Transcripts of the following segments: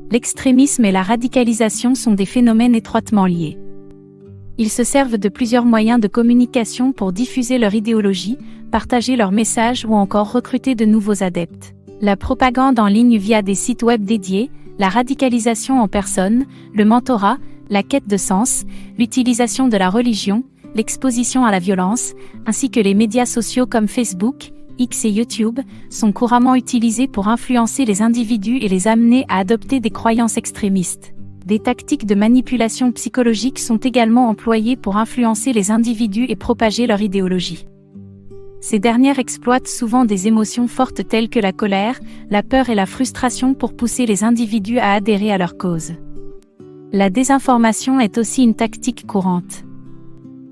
L'extrémisme et la radicalisation sont des phénomènes étroitement liés. Ils se servent de plusieurs moyens de communication pour diffuser leur idéologie, partager leurs messages ou encore recruter de nouveaux adeptes. La propagande en ligne via des sites web dédiés, la radicalisation en personne, le mentorat, la quête de sens, l'utilisation de la religion, l'exposition à la violence, ainsi que les médias sociaux comme Facebook, X et YouTube, sont couramment utilisés pour influencer les individus et les amener à adopter des croyances extrémistes. Des tactiques de manipulation psychologique sont également employées pour influencer les individus et propager leur idéologie. Ces dernières exploitent souvent des émotions fortes telles que la colère, la peur et la frustration pour pousser les individus à adhérer à leur cause. La désinformation est aussi une tactique courante.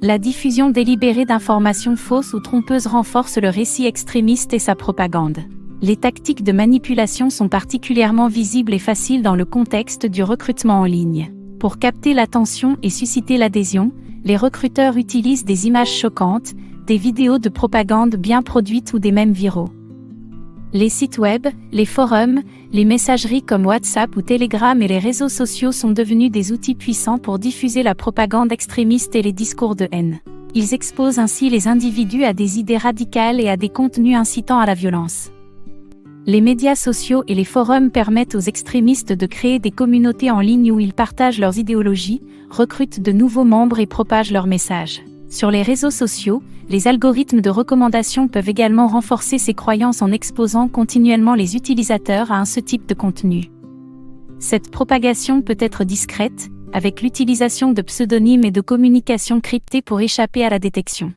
La diffusion délibérée d'informations fausses ou trompeuses renforce le récit extrémiste et sa propagande. Les tactiques de manipulation sont particulièrement visibles et faciles dans le contexte du recrutement en ligne. Pour capter l'attention et susciter l'adhésion, les recruteurs utilisent des images choquantes, des vidéos de propagande bien produites ou des mèmes viraux. Les sites web, les forums, les messageries comme WhatsApp ou Telegram et les réseaux sociaux sont devenus des outils puissants pour diffuser la propagande extrémiste et les discours de haine. Ils exposent ainsi les individus à des idées radicales et à des contenus incitant à la violence. Les médias sociaux et les forums permettent aux extrémistes de créer des communautés en ligne où ils partagent leurs idéologies, recrutent de nouveaux membres et propagent leurs messages. Sur les réseaux sociaux, les algorithmes de recommandation peuvent également renforcer ces croyances en exposant continuellement les utilisateurs à ce type de contenu. Cette propagation peut être discrète, avec l'utilisation de pseudonymes et de communications cryptées pour échapper à la détection.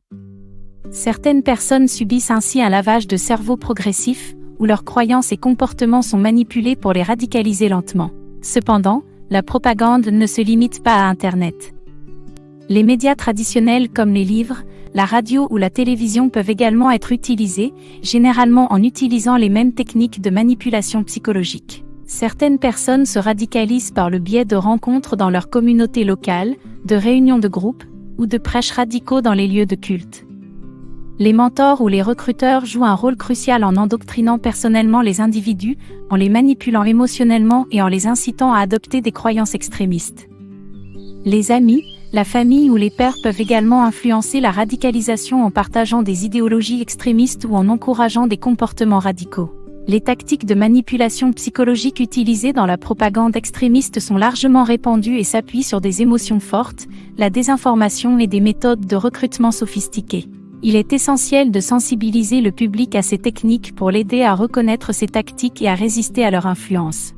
Certaines personnes subissent ainsi un lavage de cerveau progressif, où leurs croyances et comportements sont manipulés pour les radicaliser lentement. Cependant, la propagande ne se limite pas à Internet. Les médias traditionnels comme les livres, la radio ou la télévision peuvent également être utilisés, généralement en utilisant les mêmes techniques de manipulation psychologique. Certaines personnes se radicalisent par le biais de rencontres dans leur communauté locale, de réunions de groupe, ou de prêches radicaux dans les lieux de culte. Les mentors ou les recruteurs jouent un rôle crucial en endoctrinant personnellement les individus, en les manipulant émotionnellement et en les incitant à adopter des croyances extrémistes. Les amis, la famille ou les pairs peuvent également influencer la radicalisation en partageant des idéologies extrémistes ou en encourageant des comportements radicaux. Les tactiques de manipulation psychologique utilisées dans la propagande extrémiste sont largement répandues et s'appuient sur des émotions fortes, la désinformation et des méthodes de recrutement sophistiquées. Il est essentiel de sensibiliser le public à ces techniques pour l'aider à reconnaître ces tactiques et à résister à leur influence.